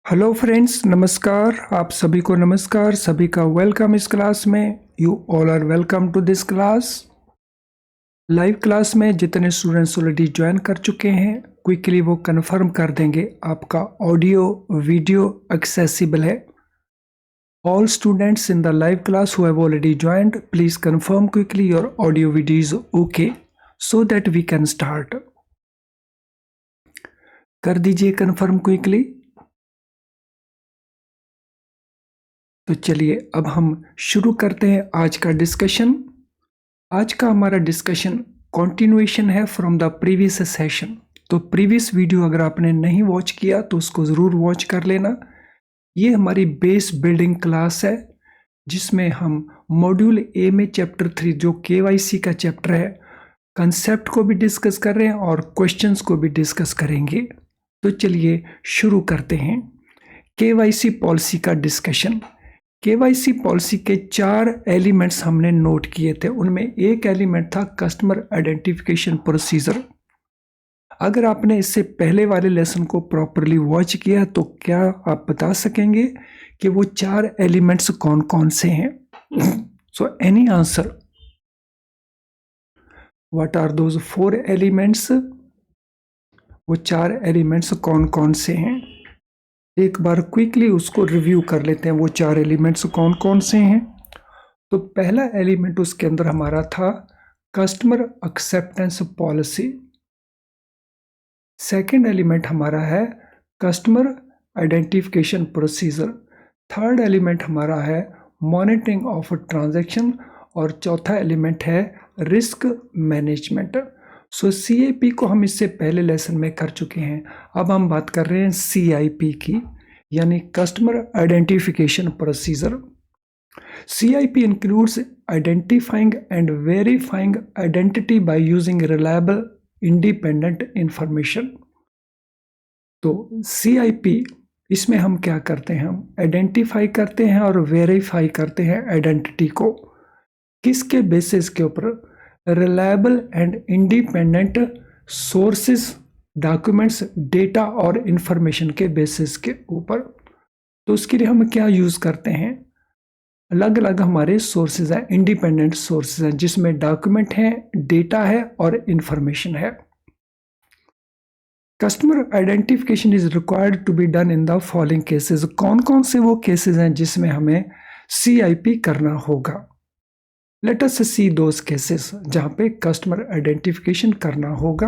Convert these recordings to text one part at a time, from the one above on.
Hello friends, नमस्कार। आप सभी को नमस्कार, सभी का वेलकम इस क्लास में। You all are welcome to this class. Live class में जितने स्टूडेंट्स ऑलरेडी ज्वाइन कर चुके हैं, क्विकली वो कंफर्म कर देंगे आपका ऑडियो वीडियो एक्सेसिबल है। All students in the live class who have already joined, please confirm quickly your audio video is okay so that we can start. कर दीजिए कंफर्म क्विकली। तो चलिए अब हम शुरू करते हैं आज का डिस्कशन। आज का हमारा डिस्कशन कंटिन्यूएशन है फ्रॉम द प्रीवियस सेशन। तो प्रीवियस वीडियो अगर आपने नहीं वॉच किया तो उसको ज़रूर वॉच कर लेना। ये हमारी बेस बिल्डिंग क्लास है जिसमें हम मॉड्यूल ए में चैप्टर 3 जो KYC का चैप्टर है, कंसेप्ट को भी डिस्कस कर रहे हैं और क्वेश्चंस को भी डिस्कस करेंगे। तो चलिए शुरू करते हैं KYC पॉलिसी का डिस्कशन। KYC पॉलिसी के 4 एलिमेंट्स हमने नोट किए थे। उनमें एक एलिमेंट था कस्टमर आइडेंटिफिकेशन प्रोसीजर। अगर आपने इससे पहले वाले लेसन को प्रॉपरली वॉच किया तो क्या आप बता सकेंगे कि वो 4 एलिमेंट्स कौन कौन से हैं? So any answer, what are those 4 elements? वो 4 एलिमेंट्स कौन कौन से हैं? एक बार क्विकली उसको रिव्यू कर लेते हैं। वो 4 एलिमेंट्स कौन कौन से हैं? तो पहला एलिमेंट उसके अंदर हमारा था customer acceptance policy. Second element हमारा है customer identification procedure. Third element हमारा है मॉनिटरिंग ऑफ ट्रांजैक्शन और चौथा एलिमेंट है रिस्क मैनेजमेंट। सो CIP को हम इससे पहले लेसन में कर चुके हैं। अब हम बात कर रहे हैं CIP की, यानी customer identification procedure. CIP includes identifying and verifying identity by using reliable independent information। तो CIP इसमें हम क्या करते हैं? हम आइडेंटिफाई करते हैं और वेरीफाई करते हैं आइडेंटिटी को। किसके बेसिस के ऊपर? Reliable and independent sources, documents, data और इंफॉर्मेशन के बेसिस के ऊपर। तो उसके लिए हम क्या यूज करते हैं? अलग अलग हमारे सोर्सेज हैं, इंडिपेंडेंट सोर्सेज हैं, जिसमें डॉक्यूमेंट है, डेटा है और इंफॉर्मेशन है। Customer identification is required to be done in the following cases. कौन कौन से वो केसेस हैं जिसमें हमें CIP करना होगा? लेट अस सी दोस केसेस जहां पे कस्टमर आइडेंटिफिकेशन करना होगा।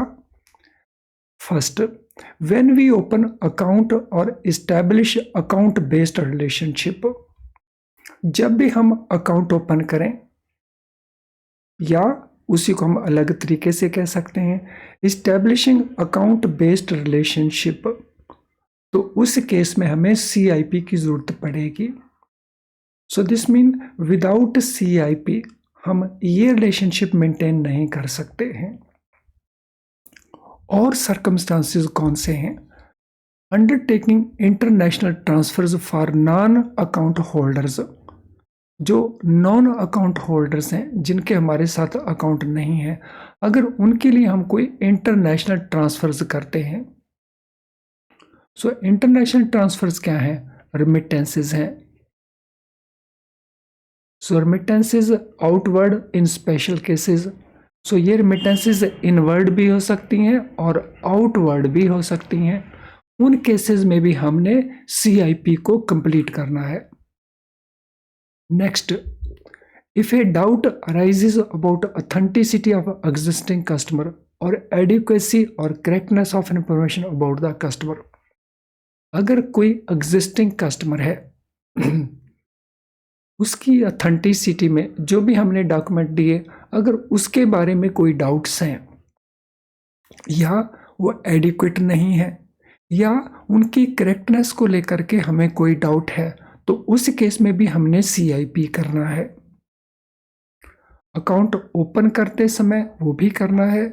First, when we open account और इस्टेब्लिश अकाउंट बेस्ड रिलेशनशिप। जब भी हम अकाउंट ओपन करें, या उसी को हम अलग तरीके से कह सकते हैं इस्टेब्लिशिंग अकाउंट बेस्ड रिलेशनशिप, तो उस केस में हमें CIP की जरूरत पड़ेगी। So this mean without CIP हम ये रिलेशनशिप मेंटेन नहीं कर सकते हैं। और सर्कमस्टांसेस कौन से हैं? Undertaking international transfers for non account holders. जो नॉन अकाउंट होल्डर्स हैं, जिनके हमारे साथ अकाउंट नहीं है, अगर उनके लिए हम कोई इंटरनेशनल ट्रांसफर्स करते हैं। सो इंटरनेशनल ट्रांसफर्स क्या है? रिमिटेंसेस हैं। सो रिमिटेंसेस आउटवर्ड इन स्पेशल केसेस। सो ये रिमिटेंसेस इनवर्ड भी हो सकती हैं और आउटवर्ड भी हो सकती हैं। उन केसेस में भी हमने CIP को कंप्लीट करना है। Next, if a doubt arises about authenticity of existing customer और एडिक्वेसी और correctness of information about the customer. अगर कोई एग्जिस्टिंग कस्टमर है, उसकी ऑथेंटिसिटी में जो भी हमने डॉक्यूमेंट दिए, अगर उसके बारे में कोई डाउट्स हैं, या वो एडिक्वेट नहीं है, या उनकी करेक्टनेस को लेकर के हमें कोई डाउट है, तो उस केस में भी हमने CIP करना है। अकाउंट ओपन करते समय वो भी करना है,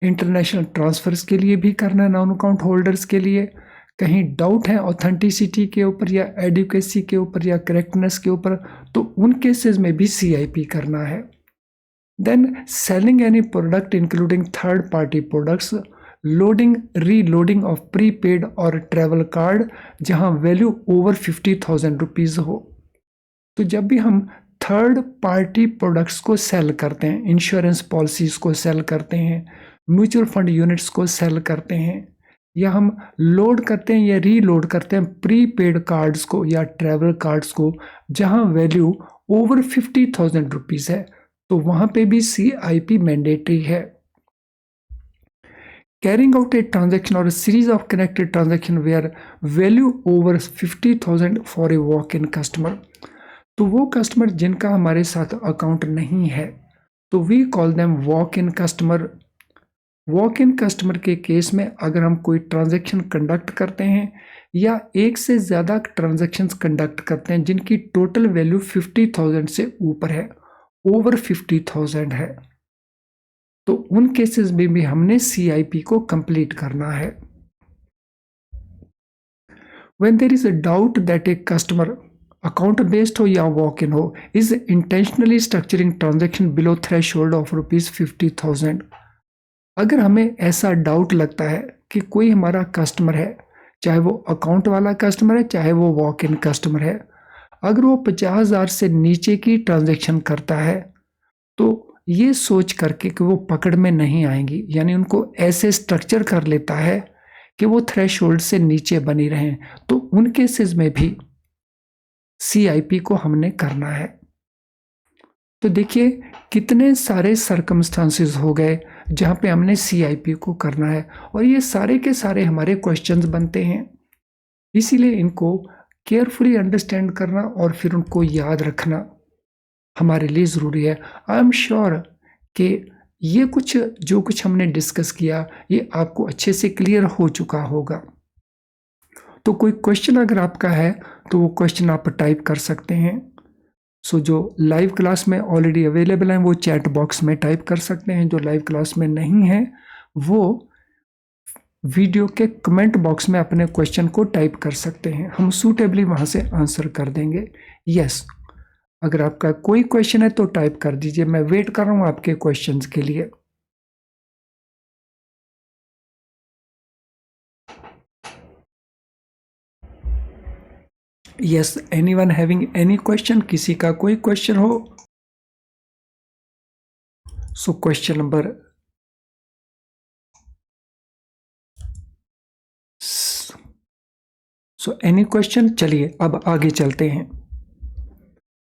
इंटरनेशनल ट्रांसफर्स के लिए भी करना है, नॉन अकाउंट होल्डर्स के लिए। कहीं डाउट है ऑथेंटिसिटी के ऊपर या एडुकेसी के ऊपर या करेक्टनेस के ऊपर, तो उन केसेस में भी CIP करना है। Then selling any product including third party products loading reloading of prepaid और ट्रैवल कार्ड जहां वैल्यू ओवर 50,000 रुपीज़ हो। तो जब भी हम थर्ड पार्टी प्रोडक्ट्स को सेल करते हैं, इंश्योरेंस पॉलिसीज को सेल करते हैं, म्यूचुअल फंड यूनिट्स को सेल करते हैं, या हम लोड करते हैं या रीलोड करते हैं प्रीपेड कार्ड्स को या ट्रैवल कार्ड्स को जहां वैल्यू ओवर 50,000 रुपीज़ है, तो वहां पे भी CIP मैंडेटरी है। Carrying out a transaction or a series of connected transactions where value over 50,000 for a walk-in customer, तो वो कस्टमर जिनका हमारे साथ अकाउंट नहीं है, तो we call them walk in customer. Walk in customer के केस में अगर हम कोई ट्रांजैक्शन कंडक्ट करते हैं या एक से ज़्यादा ट्रांजैक्शंस कंडक्ट करते हैं जिनकी टोटल वैल्यू 50,000 से ऊपर है, ओवर 50,000 है, तो उन केसेस में भी हमने CIP को कंप्लीट करना है। When there is a doubt that a customer account based हो या वॉक इन हो is intentionally structuring transaction below threshold of ₹50,000। अगर हमें ऐसा डाउट लगता है कि कोई हमारा कस्टमर है, चाहे वो अकाउंट वाला कस्टमर है चाहे वो वॉक इन कस्टमर है, अगर वो 50,000 से नीचे की ट्रांजेक्शन करता है तो ये सोच करके कि वो पकड़ में नहीं आएंगी, यानी उनको ऐसे स्ट्रक्चर कर लेता है कि वो थ्रेशोल्ड से नीचे बनी रहें, तो उन केसेस में भी CIP को हमने करना है। तो देखिए कितने सारे सर्कमस्टांसेस हो गए जहाँ पे हमने CIP को करना है, और ये सारे के सारे हमारे क्वेश्चंस बनते हैं, इसीलिए इनको केयरफुली अंडरस्टैंड करना और फिर उनको याद रखना हमारे लिए ज़रूरी है। आई एम श्योर कि ये जो कुछ हमने डिस्कस किया ये आपको अच्छे से क्लियर हो चुका होगा। तो कोई क्वेश्चन अगर आपका है तो वो क्वेश्चन आप टाइप कर सकते हैं। सो जो लाइव क्लास में ऑलरेडी अवेलेबल हैं वो चैट बॉक्स में टाइप कर सकते हैं, जो लाइव क्लास में नहीं है वो वीडियो के कमेंट बॉक्स में अपने क्वेश्चन को टाइप कर सकते हैं, हम सूटेबली वहाँ से आंसर कर देंगे। यस, अगर आपका कोई क्वेश्चन है तो टाइप कर दीजिए, मैं वेट कर रहा हूँ आपके क्वेश्चंस के लिए। Yes, anyone having any question, किसी का कोई क्वेश्चन हो? So question number any question? चलिए अब आगे चलते हैं।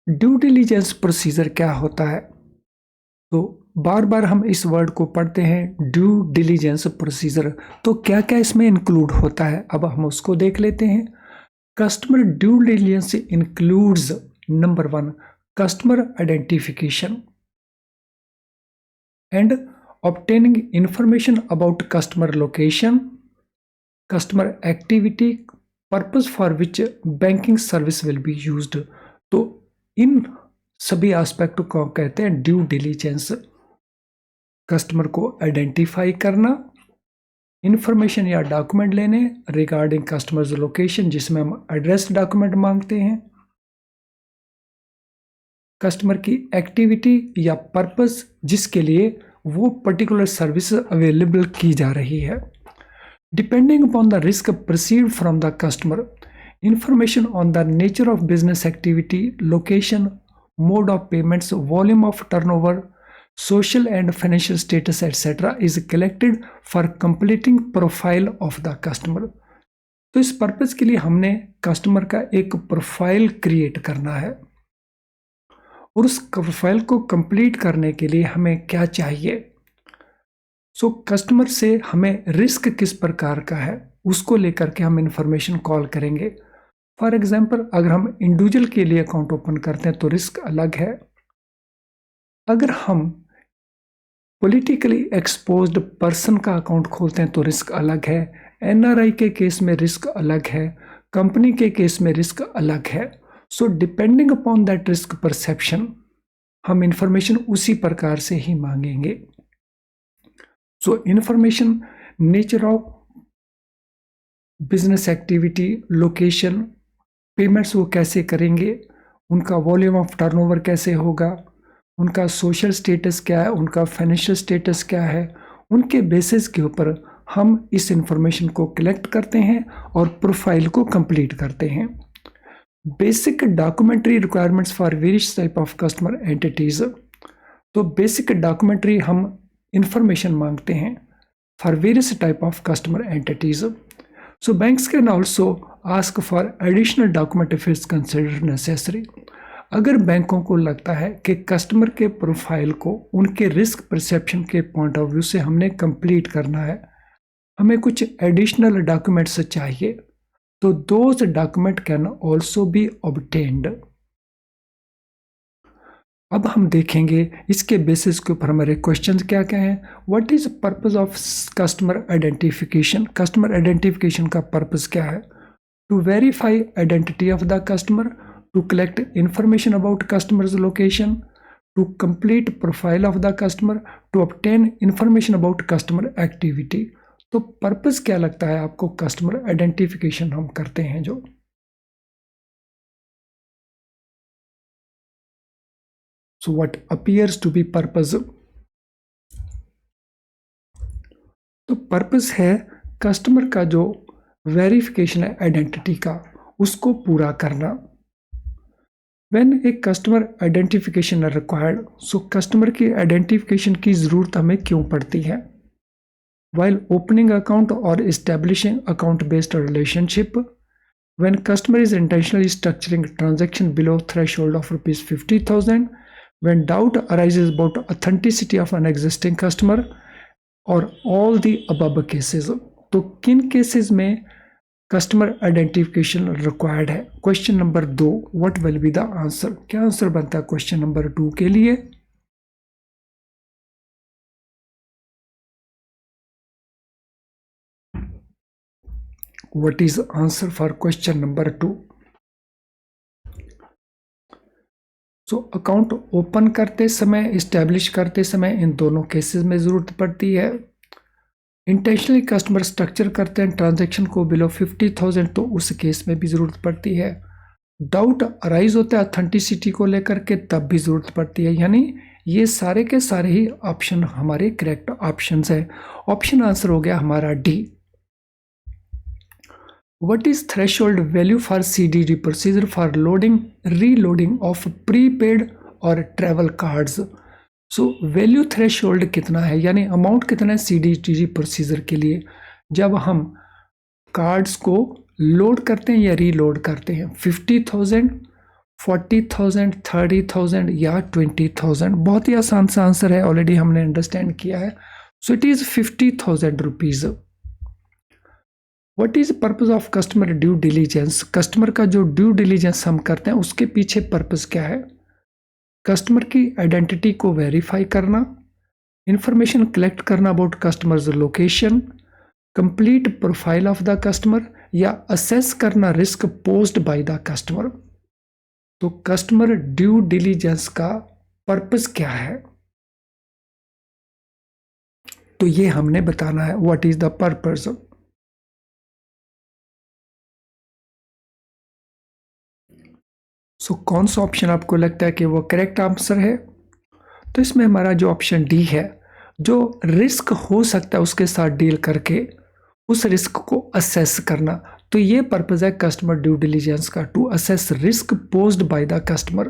ड्यू डिलीजेंस प्रोसीजर क्या होता है? तो बार बार हम इस वर्ड को पढ़ते हैं, ड्यू डिलीजेंस प्रोसीजर, तो क्या क्या इसमें इंक्लूड होता है अब हम उसको देख लेते हैं। Customer due diligence includes number 1 customer identification and obtaining information about customer location, customer activity, purpose for which banking service will be used। तो इन सभी एस्पेक्ट को कहते हैं ड्यू डिलीजेंस। कस्टमर को आइडेंटिफाई करना, इंफॉर्मेशन या डॉक्यूमेंट लेने रिगार्डिंग कस्टमर्स लोकेशन जिसमें हम एड्रेस डॉक्यूमेंट मांगते हैं, कस्टमर की एक्टिविटी या पर्पस जिसके लिए वो पर्टिकुलर सर्विस अवेलेबल की जा रही है। Depending upon the risk perceived from the customer, information on the nature of business activity, location, mode of payments, volume of turnover, social and financial status etc. is collected for completing profile of the customer। तो इस purpose के लिए हमने customer का एक profile create करना है, और उस प्रोफाइल को कंप्लीट करने के लिए हमें क्या चाहिए। कस्टमर से हमें रिस्क किस प्रकार का है उसको लेकर के हम इंफॉर्मेशन कॉल करेंगे। फॉर एग्जांपल अगर हम इंडिविजुअल के लिए अकाउंट ओपन करते हैं तो रिस्क अलग है, अगर हम पॉलिटिकली एक्सपोज्ड पर्सन का अकाउंट खोलते हैं तो रिस्क अलग है, NRI के केस में रिस्क अलग है, कंपनी के केस में रिस्क अलग है। So depending upon that risk perception हम इंफॉर्मेशन उसी प्रकार से ही मांगेंगे। सो information nature of business activity, location, payments वो कैसे करेंगे, उनका वॉल्यूम ऑफ टर्नओवर कैसे होगा, उनका सोशल स्टेटस क्या है, उनका फाइनेंशियल स्टेटस क्या है, उनके बेसिस के ऊपर हम इस इंफॉर्मेशन को कलेक्ट करते हैं और प्रोफाइल को कंप्लीट करते हैं। Basic documentary requirements for various type of customer entities. तो बेसिक डॉक्यूमेंट्री हम इंफॉर्मेशन मांगते हैं for various type of customer entities. So banks can also ask for additional document if it's considered necessary. अगर बैंकों को लगता है कि कस्टमर के प्रोफाइल को उनके रिस्क परसेप्शन के पॉइंट ऑफ व्यू से हमने कंप्लीट करना है, हमें कुछ एडिशनल डॉक्यूमेंट्स चाहिए, तो those document can also be obtained. अब हम देखेंगे इसके बेसिस के ऊपर हमारे क्वेश्चंस क्या क्या हैं। What is purpose of customer identification. Customer identification का पर्पस क्या है? To verify identity of the customer, to collect information about customer's location, to complete profile of the customer, to obtain information about customer activity। तो purpose क्या लगता है आपको? Customer identification हम करते हैं जो। So what appears to be purpose? तो पर्पस है कस्टमर का जो वेरिफिकेशन है आइडेंटिटी का, उसको पूरा करना। When a customer identification are required, so customer की आइडेंटिफिकेशन की ज़रूरत हमें क्यों पड़ती है? While opening account or establishing account-based relationship, when customer is intentionally structuring transaction below threshold of rupees 50,000, when doubt arises about authenticity of an existing customer, or all the above cases। तो किन cases में customer identification required है? Question number 2, what will be the answer? क्या answer बनता है question number 2 के लिए? What is answer for question number 2? So account open करते समय, इस्टेब्लिश करते समय इन दोनों केसेस में जरूरत पड़ती है। इंटेंशनली कस्टमर स्ट्रक्चर करते हैं ट्रांजैक्शन को बिलो 50,000, तो उस केस में भी ज़रूरत पड़ती है। डाउट अराइज होता है ऑथेंटिसिटी को लेकर के, तब भी ज़रूरत पड़ती है। यानी ये सारे के सारे ही ऑप्शन हमारे करेक्ट ऑप्शंस है। ऑप्शन आंसर हो गया हमारा D. What is threshold value for CDD procedure for loading reloading of prepaid और travel cards. So value threshold कितना है, यानी अमाउंट कितना है CDD प्रोसीजर के लिए जब हम कार्ड्स को लोड करते हैं या रीलोड करते हैं? 50,000, 40,000, 30,000 या 20,000? बहुत ही आसान सा आंसर है, ऑलरेडी हमने अंडरस्टैंड किया है। So it is 50,000 rupees. What is purpose of customer due diligence. Customer का जो ड्यू डिलीजेंस हम करते हैं उसके पीछे पर्पज क्या है? कस्टमर की आइडेंटिटी को वेरीफाई करना, इंफॉर्मेशन कलेक्ट करना about customers location, complete profile of the customer, या असेस करना risk posed by the customer. तो कस्टमर ड्यू डिलीजेंस का पर्पस क्या है, तो ये हमने बताना है। What is the purpose? So कौन सा ऑप्शन आपको लगता है कि वो करेक्ट आंसर है? तो इसमें हमारा जो ऑप्शन डी है, जो रिस्क हो सकता है उसके साथ डील करके उस रिस्क को असेस करना। तो ये पर्पज है कस्टमर ड्यू डिलीजेंस का, to assess risk posed by the customer.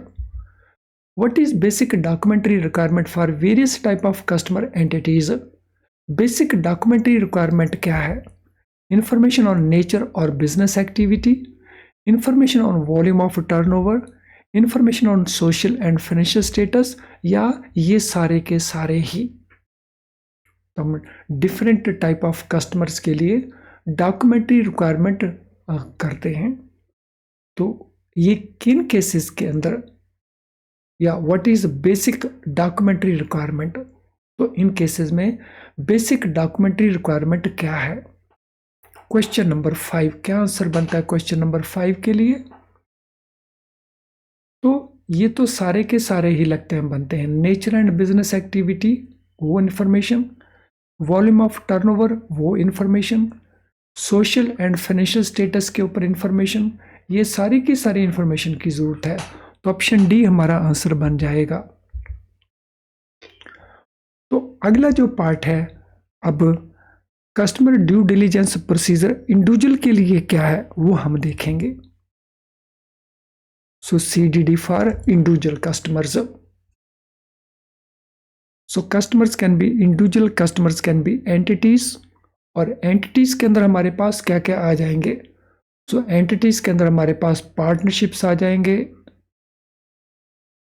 What is basic documentary requirement for various type of customer entities. Basic documentary requirement क्या है? इंफॉर्मेशन ऑन नेचर और business activity, information on volume of turnover, information on social and financial status, या ये सारे के सारे ही। तो हम डिफरेंट टाइप ऑफ कस्टमर्स के लिए डॉक्यूमेंट्री रिक्वायरमेंट करते हैं। तो ये किन केसेस के अंदर, या what is basic documentary requirement? तो इन केसेस में बेसिक डॉक्यूमेंट्री रिक्वायरमेंट क्या है? क्वेश्चन नंबर 5, क्या आंसर बनता है क्वेश्चन नंबर 5 के लिए? तो ये तो सारे के सारे ही लगते हैं बनते हैं। नेचर एंड बिजनेस एक्टिविटी वो इंफॉर्मेशन, वॉल्यूम ऑफ टर्नओवर वो information, social and financial status के ऊपर इंफॉर्मेशन, ये सारी की सारी इंफॉर्मेशन की जरूरत है। तो ऑप्शन डी हमारा आंसर बन जाएगा। तो अगला जो पार्ट है, अब customer due diligence procedure individual के लिए क्या है वो हम देखेंगे। सो CDD for individual customers. So customers can be individual, customers can be entities, और एंटिटीज के अंदर हमारे पास क्या क्या आ जाएंगे। सो एंटिटीज के अंदर हमारे पास पार्टनरशिप्स आ जाएंगे,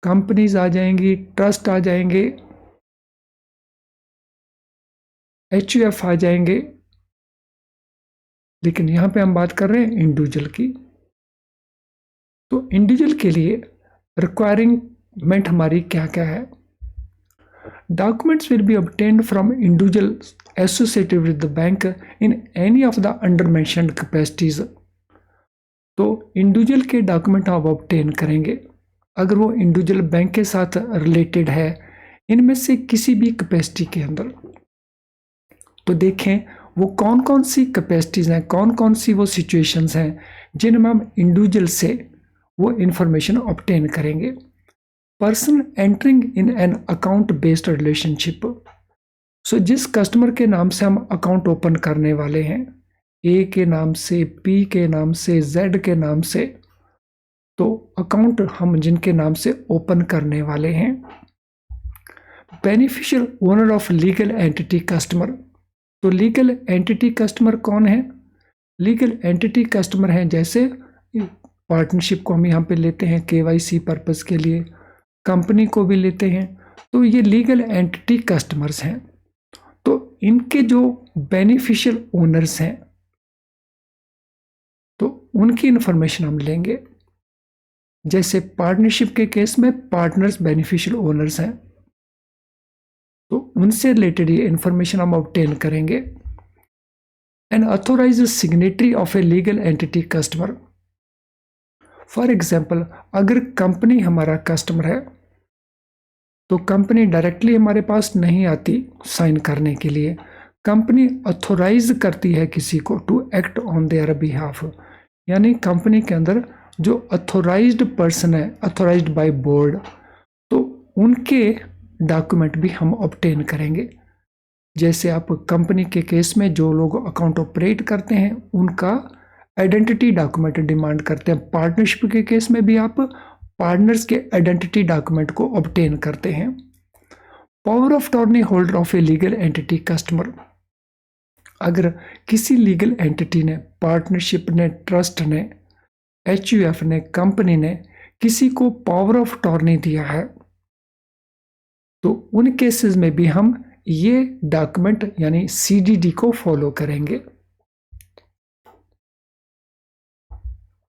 कंपनीज आ जाएंगी, ट्रस्ट आ जाएंगे, HUF आ जाएंगे, लेकिन यहां पे हम बात कर रहे हैं इंडिविजुअल की। तो इंडिविजुअल के लिए रिक्वायरमेंट हमारी क्या क्या है। Documents will be obtained from individuals associated with the bank in any of the under mentioned capacities। तो इंडिविजुअल के डॉक्यूमेंट आप ऑब्टेन करेंगे अगर वो इंडिविजुअल बैंक के साथ रिलेटेड है इनमें से किसी भी कैपेसिटी के अंदर। तो देखें वो कौन कौन सी कैपेसिटीज हैं, कौन कौन सी वो सिचुएशंस हैं जिनमें हम इंडिविजुअल से वो इंफॉर्मेशन ऑब्टेन करेंगे। Person entering in an account based relationship. So जिस कस्टमर के नाम से हम अकाउंट ओपन करने वाले हैं, ए के नाम से, पी के नाम से, जेड के नाम से, तो अकाउंट हम जिनके नाम से ओपन करने वाले हैं। Beneficial owner of legal entity customer. तो लीगल एंटिटी कस्टमर कौन है? लीगल एंटिटी कस्टमर हैं जैसे पार्टनरशिप को हम यहाँ पे लेते हैं KYC पर्पस के लिए, कंपनी को भी लेते हैं, तो ये लीगल एंटिटी कस्टमर्स हैं। तो इनके जो बेनिफिशियल ओनर्स हैं तो उनकी इंफॉर्मेशन हम लेंगे। जैसे पार्टनरशिप के केस में पार्टनर्स बेनिफिशियल ओनर्स हैं, तो उनसे रिलेटेड ये इंफॉर्मेशन हम ऑब्टेन करेंगे। An authorised signatory of a legal entity customer. For example अगर कंपनी हमारा कस्टमर है तो कंपनी डायरेक्टली हमारे पास नहीं आती साइन करने के लिए, कंपनी ऑथोराइज करती है किसी को to act on their behalf. यानी कंपनी के अंदर जो ऑथोराइज्ड पर्सन है, ऑथोराइज्ड बाय बोर्ड, तो उनके डॉक्यूमेंट भी हम ऑब्टेन करेंगे। जैसे आप कंपनी के केस में जो लोग अकाउंट ऑपरेट करते हैं उनका आइडेंटिटी डॉक्यूमेंट डिमांड करते हैं। पार्टनरशिप के केस में भी आप पार्टनर्स के आइडेंटिटी डॉक्यूमेंट को ऑब्टेन करते हैं। Power of Tourney holder of a legal entity customer. अगर किसी लीगल एंटिटी ने, पार्टनरशिप ने, ट्रस्ट ने, HUF ने, कंपनी ने किसी को पावर ऑफ टॉर्नी दिया है तो उन केसेस में भी हम ये डॉक्यूमेंट यानी CDD को फॉलो करेंगे।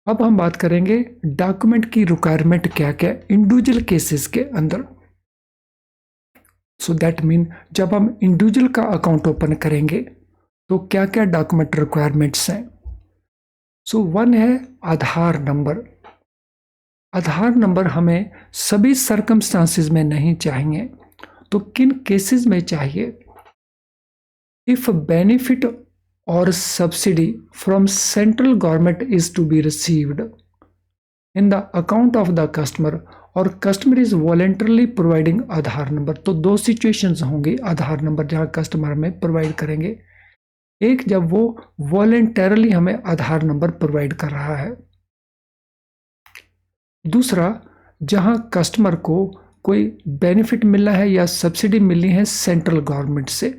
अब हम बात करेंगे डॉक्यूमेंट की रिक्वायरमेंट क्या क्या इंडिविजुअल केसेस के अंदर। सो दैट मीन जब हम इंडिविजुअल का अकाउंट ओपन करेंगे तो क्या क्या डॉक्यूमेंट रिक्वायरमेंट्स हैं। सो वन है आधार नंबर। आधार नंबर हमें सभी सर्कमस्टांसेस में नहीं चाहिए, तो किन केसेस में चाहिए? इफ बेनिफिट और subsidy from central government is to be received in the account of the customer और customer is voluntarily providing Aadhaar number. तो दो सिचुएशंस होंगी आधार नंबर जहां कस्टमर हमें प्रोवाइड करेंगे। एक, जब वो वॉलेंटरली हमें आधार नंबर प्रोवाइड कर रहा है। दूसरा, जहां कस्टमर को कोई बेनिफिट मिला है या सब्सिडी मिली है सेंट्रल गवर्नमेंट से,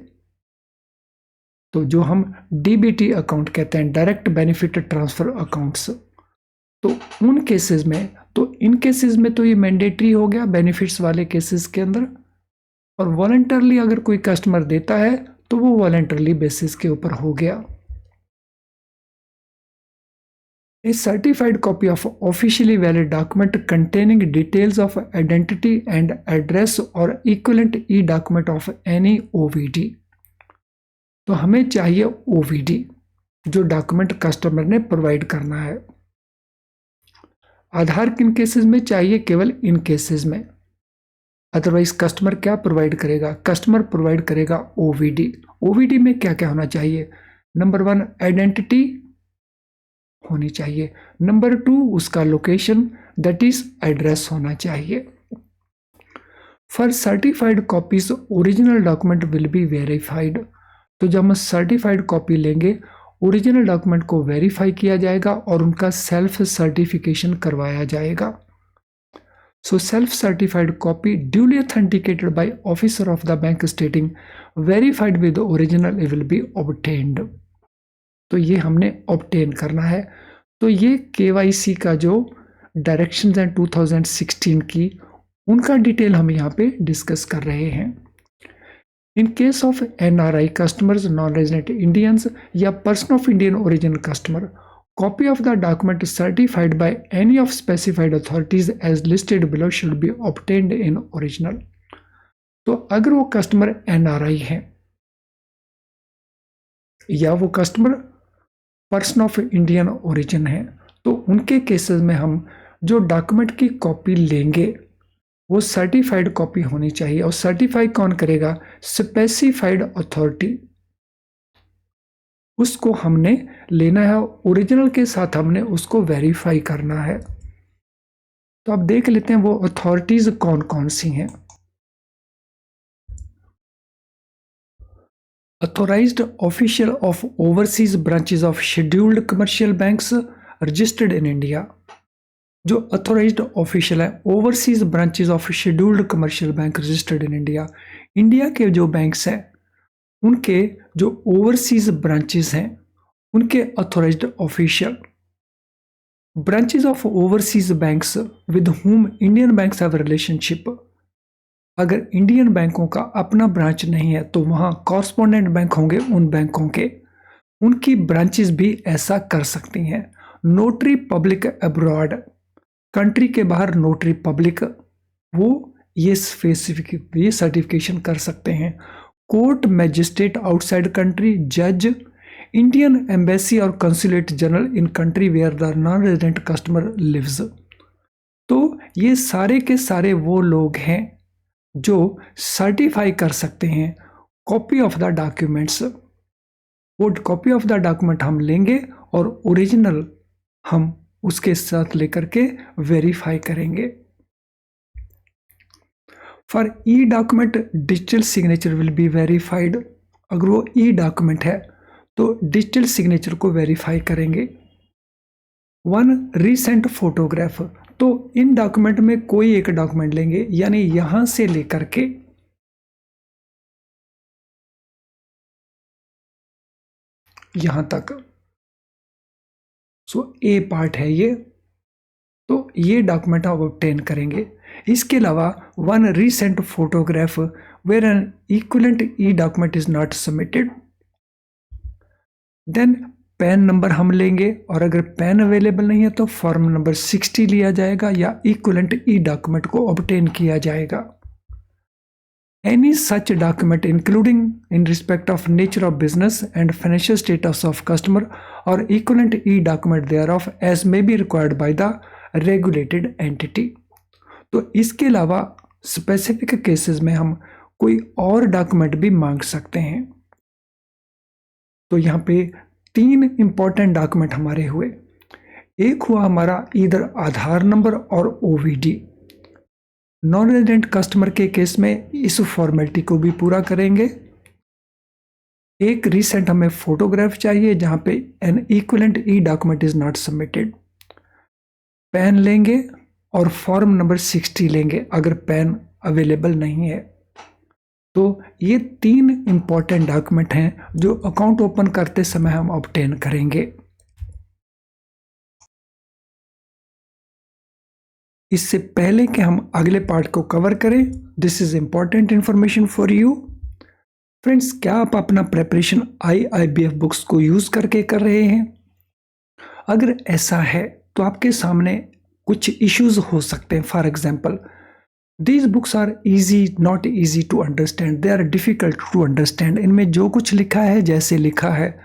तो जो हम DBT अकाउंट कहते हैं, डायरेक्ट बेनिफिट ट्रांसफर अकाउंट्स, तो उन केसेस में, तो इन केसेस में तो ये मैंडेटरी हो गया बेनिफिट्स वाले केसेस के अंदर। और वॉलंटरली अगर कोई कस्टमर देता है तो वो वॉलंटरली बेसिस के ऊपर हो गया। A certified copy of officially valid document containing details of identity and address or equivalent e-document of any OVD। तो हमें चाहिए OVD जो डॉक्यूमेंट कस्टमर ने प्रोवाइड करना है। आधार किन केसेस में चाहिए? केवल इन केसेस में। अदरवाइज कस्टमर क्या प्रोवाइड करेगा? कस्टमर प्रोवाइड करेगा OVD। OVD में क्या क्या होना चाहिए? नंबर 1 आइडेंटिटी होनी चाहिए, नंबर 2 उसका लोकेशन दैट इज एड्रेस होना चाहिए। For certified copies original document will be verified. तो जब हम सर्टिफाइड कॉपी लेंगे, ओरिजिनल डॉक्यूमेंट को वेरीफाई किया जाएगा और उनका सेल्फ सर्टिफिकेशन करवाया जाएगा। So self-certified copy duly authenticated by officer of the bank stating verified with the original will be obtained। तो ये हमने obtain करना है। तो ये KYC का जो डायरेक्शंस हैं 2016 की, उनका डिटेल हम यहाँ पे डिस्कस कर रहे हैं। In case of NRI customers, non resident Indians या person of Indian origin customer, copy of the document certified by any of specified authorities as listed below should be obtained in original। तो अगर वो customer NRI है या वो customer person of Indian origin है, तो उनके केसेस में हम जो डॉक्यूमेंट की कॉपी लेंगे वो सर्टिफाइड कॉपी होनी चाहिए। और सर्टिफाई कौन करेगा? Specified authority. उसको हमने लेना है, ओरिजिनल के साथ हमने उसको वेरीफाई करना है। तो अब देख लेते हैं वो अथॉरिटीज कौन कौन सी हैं। Authorised official of overseas branches of scheduled commercial banks registered in India. जो अथोराइज्ड ऑफिशियल है overseas branches of scheduled commercial bank registered in India, India के जो बैंक्स हैं उनके जो ओवरसीज ब्रांचेस हैं उनके authorised official. Branches of overseas banks with whom Indian banks have relationship. अगर इंडियन बैंकों का अपना ब्रांच नहीं है तो वहाँ कॉरस्पॉन्डेंट बैंक होंगे उन बैंकों के, उनकी ब्रांचेस भी ऐसा कर सकती हैं। नोटरी पब्लिक अब्रॉड, कंट्री के बाहर नोटरी पब्लिक, वो ये सर्टिफिकेशन कर सकते हैं। कोर्ट मैजिस्ट्रेट आउटसाइड कंट्री, जज, इंडियन एम्बेसी और consulate general in country where the non resident customer lives. तो ये सारे के सारे वो लोग हैं जो सर्टिफाई कर सकते हैं कॉपी ऑफ द डॉक्यूमेंट्स। वो कॉपी ऑफ द डॉक्यूमेंट हम लेंगे और ओरिजिनल हम उसके साथ लेकर के वेरीफाई करेंगे। For E document digital signature will be verified. अगर वो ई डॉक्यूमेंट है तो डिजिटल सिग्नेचर को वेरीफाई करेंगे। वन रीसेंट फोटोग्राफ, तो इन डॉक्यूमेंट में कोई एक डॉक्यूमेंट लेंगे, यानी यहां से लेकर के यहां तक, सो ए पार्ट है ये, तो ये डॉक्यूमेंट आप ऑब्टेन करेंगे। इसके अलावा one recent photograph where an equivalent e document is not submitted. Then PAN number हम लेंगे और अगर पैन अवेलेबल नहीं है तो फॉर्म नंबर 60 लिया जाएगा या इक्विवेलेंट ई डॉक्यूमेंट को ऑब्टेन किया जाएगा। Any such document including in respect of nature of business and financial status of customer और equivalent e document thereof as may be required by the regulated entity. तो इसके अलावा specific cases में हम कोई और डॉक्यूमेंट भी मांग सकते हैं। तो यहाँ पे 3 इंपॉर्टेंट डॉक्यूमेंट हमारे हुए। एक हुआ हमारा इधर आधार नंबर और ओवीडी। नॉन रेजिडेंट कस्टमर के केस में इस फॉर्मेलिटी को भी पूरा करेंगे। एक रीसेंट हमें फोटोग्राफ चाहिए जहां पे N equivalent e document is not submitted. Pan लेंगे और फॉर्म नंबर 60 लेंगे अगर पैन अवेलेबल नहीं है। तो ये 3 इंपॉर्टेंट डॉक्यूमेंट हैं जो अकाउंट ओपन करते समय हम ऑब्टेन करेंगे। इससे पहले कि हम अगले पार्ट को कवर करें, this is important information for you friends. क्या आप अपना प्रेपरेशन IIBF बुक्स को यूज करके कर रहे हैं? अगर ऐसा है तो आपके सामने कुछ इश्यूज हो सकते हैं। For example, these books are easy not easy to understand, they are difficult to understand. इनमें जो कुछ लिखा है जैसे लिखा है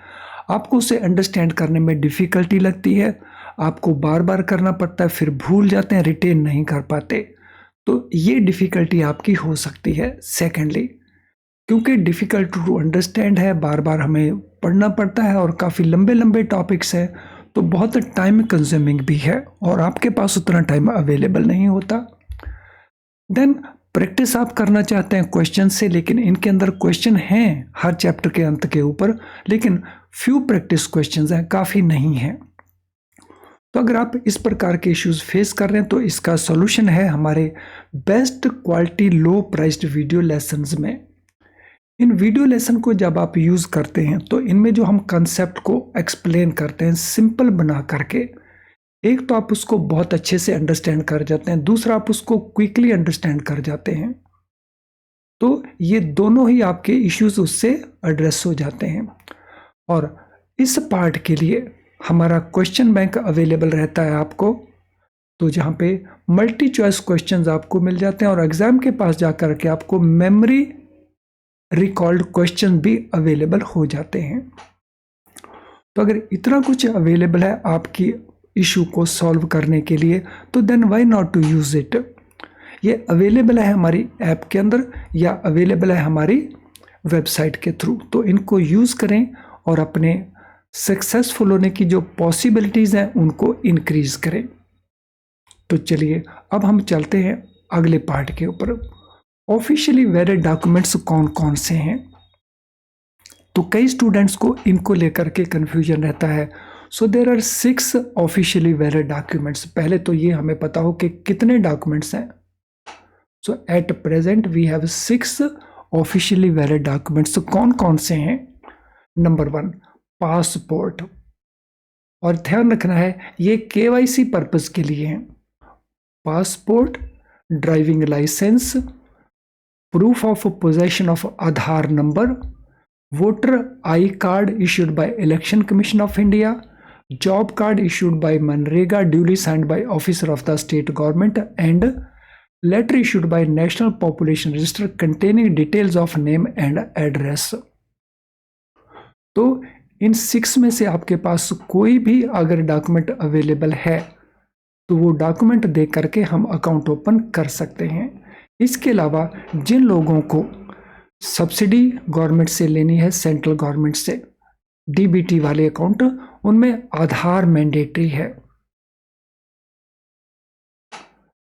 आपको उसे अंडरस्टैंड करने में डिफिकल्टी लगती है, आपको बार बार करना पड़ता है, फिर भूल जाते हैं, रिटेन नहीं कर पाते। तो ये डिफिकल्टी आपकी हो सकती है। सेकेंडली, क्योंकि डिफिकल्ट टू अंडरस्टैंड है, बार बार हमें पढ़ना पड़ता है और काफ़ी लंबे लंबे टॉपिक्स हैं, तो बहुत टाइम कंज्यूमिंग भी है और आपके पास उतना टाइम अवेलेबल नहीं होता। देन प्रैक्टिस आप करना चाहते हैं क्वेश्चन से, लेकिन इनके अंदर क्वेश्चन हैं हर चैप्टर के अंत के ऊपर, लेकिन फ्यू प्रैक्टिस क्वेश्चंस हैं, काफ़ी नहीं हैं। तो अगर आप इस प्रकार के इश्यूज फेस कर रहे हैं तो इसका सॉल्यूशन है हमारे बेस्ट क्वालिटी लो प्राइस्ड वीडियो लेसन्स में। इन वीडियो लेसन को जब आप यूज़ करते हैं तो इनमें जो हम कंसेप्ट को एक्सप्लेन करते हैं सिंपल बना करके, एक तो आप उसको बहुत अच्छे से अंडरस्टैंड कर जाते हैं, दूसरा आप उसको क्विकली अंडरस्टैंड कर जाते हैं। तो ये दोनों ही आपके इश्यूज उससे एड्रेस हो जाते हैं। और इस पार्ट के लिए हमारा क्वेश्चन बैंक अवेलेबल रहता है आपको, तो जहाँ पे मल्टी चॉइस क्वेश्चंस आपको मिल जाते हैं और एग्जाम के पास जाकर के आपको मेमोरी रिकॉल्ड क्वेश्चन भी अवेलेबल हो जाते हैं। तो अगर इतना कुछ अवेलेबल है आपकी इशू को सॉल्व करने के लिए, तो then why not to use it. ये अवेलेबल है हमारी ऐप के अंदर या अवेलेबल है हमारी वेबसाइट के थ्रू, तो इनको यूज़ करें और अपने सक्सेसफुल होने की जो पॉसिबिलिटीज़ हैं उनको इंक्रीज करें। तो चलिए अब हम चलते हैं अगले पार्ट के ऊपर। ऑफिशियली वैलिड डॉक्यूमेंट्स कौन कौन से हैं? तो कई स्टूडेंट्स को इनको लेकर के कंफ्यूजन रहता है। So there are 6 officially valid documents. पहले तो ये हमें पता हो कि कितने डॉक्यूमेंट्स हैं। So at present we have 6 officially valid documents. कौन कौन से हैं? नंबर 1 पासपोर्ट, और ध्यान रखना है ये KYC पर्पस के लिए है। Passport, driving licence, proof of possession of Aadhaar number, voter I card issued by election commission of India, job card issued by मनरेगा duly signed by officer of the state government, and letter issued by national population register containing details of name and address. तो इन 6 में से आपके पास कोई भी अगर document available है तो वो डॉक्यूमेंट दे करके हम अकाउंट ओपन कर सकते हैं। इसके अलावा जिन लोगों को सब्सिडी गवर्नमेंट से लेनी है, सेंट्रल गवर्नमेंट से, DBT वाले अकाउंट, उनमें आधार मैंडेटरी है।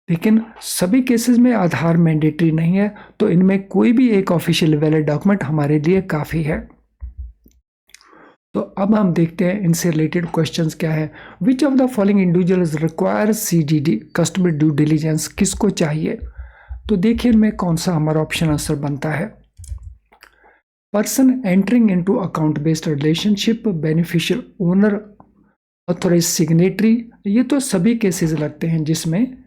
लेकिन सभी केसेस में आधार मैंडेटरी नहीं है, तो इनमें कोई भी एक ऑफिशियल वैलिड डॉक्यूमेंट हमारे लिए काफ़ी है। तो अब हम देखते हैं इनसे रिलेटेड क्वेश्चंस क्या है। Which of the following individuals require CDD customer due diligence, किसको चाहिए? तो देखिए इनमें कौन सा हमारा ऑप्शन आंसर बनता है। Person entering into account based relationship, beneficial owner, authorise signatory, ये तो सभी केसेस लगते हैं जिसमें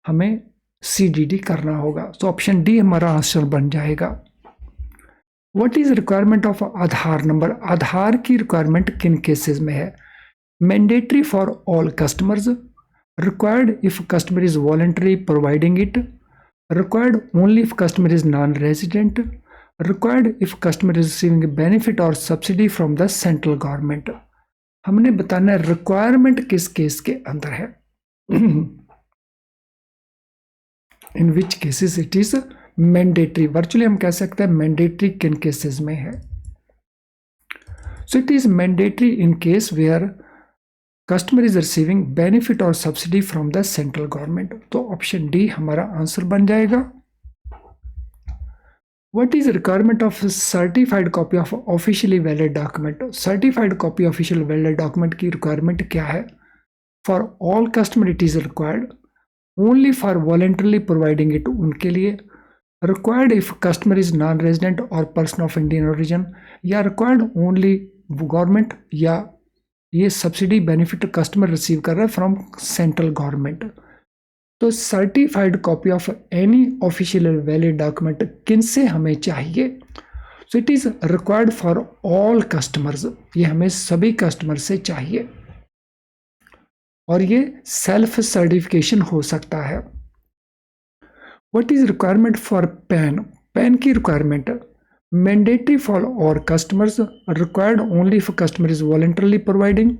हमें CDD करना होगा। तो ऑप्शन डी हमारा आंसर बन जाएगा। What is requirement of Aadhaar number, Aadhaar की रिक्वायरमेंट किन केसेस में है? Mandatory for all customers, required if customer is voluntary providing it, required only if customer is non resident, required if customer is receiving benefit और subsidy from the central government. हमने बताना है requirement किस case के अंदर है। In which cases it is mandatory. Virtually हम कह सकते हैं मैंडेटरी किन केसेस में है। So it is mandatory in case where customer is receiving benefit और subsidy from the central government. तो ऑप्शन डी हमारा आंसर बन जाएगा। What is requirement of certified copy of officially valid document, certified copy official valid document की requirement क्या है? For all customer it is required, only for voluntarily providing it उनके लिए, required if customer is non resident और person of Indian origin, या required only government, या ये subsidy benefit customer receive कर रहा है फ्रॉम सेंट्रल गवर्नमेंट। तो certified copy of any official valid document किन से हमें चाहिए? सो it is required for all customers, ये हमें सभी कस्टमर से चाहिए और ये सेल्फ सर्टिफिकेशन हो सकता है। What is requirement for PAN, PAN की requirement mandatory for all customers, required only if customer is voluntarily providing,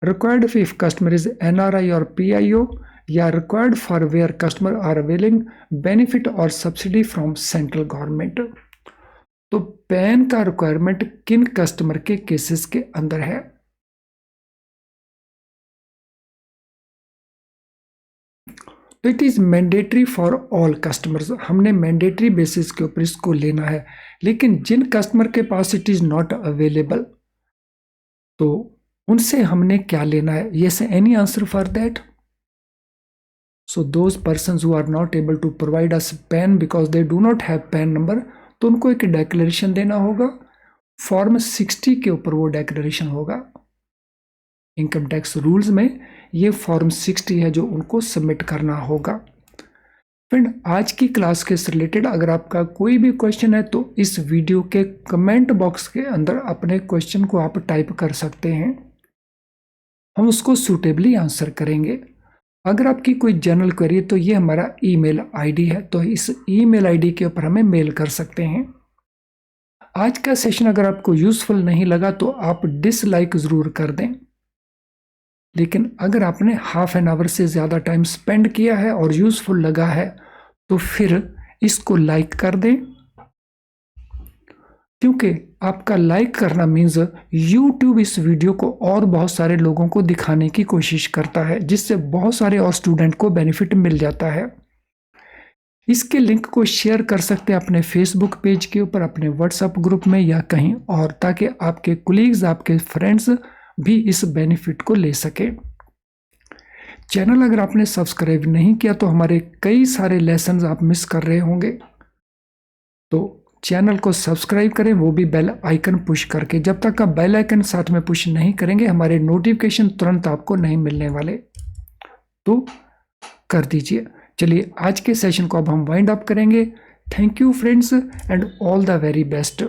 required if customer is NRI और PIO, या required for where customer are availing benefit और subsidy from central government. तो PAN का requirement किन customer के cases के अंदर है? तो it is mandatory for all customers, हमने मैंडेटरी बेसिस के ऊपर इसको लेना है। लेकिन जिन कस्टमर के पास इट इज़ नॉट अवेलेबल, तो उनसे हमने क्या लेना है? Yes, any answer for that? So those persons who are not able to provide us PAN because they do not have PAN number, तो उनको एक डेक्लेरेशन देना होगा। फॉर्म 60 के ऊपर वो डेक्लेरेशन होगा। इनकम टैक्स रूल्स में ये फॉर्म 60 है जो उनको सबमिट करना होगा। फ्रेंड, आज की क्लास के रिलेटेड अगर आपका कोई भी क्वेश्चन है तो इस वीडियो के कमेंट बॉक्स के अंदर अपने क्वेश्चन को आप टाइप कर सकते हैं, हम उसको सूटेबली आंसर करेंगे। अगर आपकी कोई जनरल क्वेरी है तो ये हमारा ईमेल आईडी है, तो इस ईमेल आईडी के ऊपर हमें मेल कर सकते हैं। आज का सेशन अगर आपको यूजफुल नहीं लगा तो आप डिसलाइक ज़रूर कर दें, लेकिन अगर आपने हाफ एन आवर से ज़्यादा टाइम स्पेंड किया है और यूजफुल लगा है तो फिर इसको लाइक कर दें, क्योंकि आपका लाइक करना मीन्स YouTube इस वीडियो को और बहुत सारे लोगों को दिखाने की कोशिश करता है, जिससे बहुत सारे और स्टूडेंट को बेनिफिट मिल जाता है। इसके लिंक को शेयर कर सकते हैं अपने फेसबुक पेज के ऊपर, अपने व्हाट्सएप ग्रुप में या कहीं और, ताकि आपके कोलीग्स, आपके फ्रेंड्स भी इस बेनिफिट को ले सके। चैनल अगर आपने सब्सक्राइब नहीं किया तो हमारे कई सारे लेसन आप मिस कर रहे होंगे, तो चैनल को सब्सक्राइब करें, वो भी बेल आइकन पुश करके। जब तक आप बेल आइकन साथ में पुश नहीं करेंगे हमारे नोटिफिकेशन तुरंत आपको नहीं मिलने वाले, तो कर दीजिए। चलिए आज के सेशन को अब हम वाइंड अप करेंगे। Thank you friends and all the very best.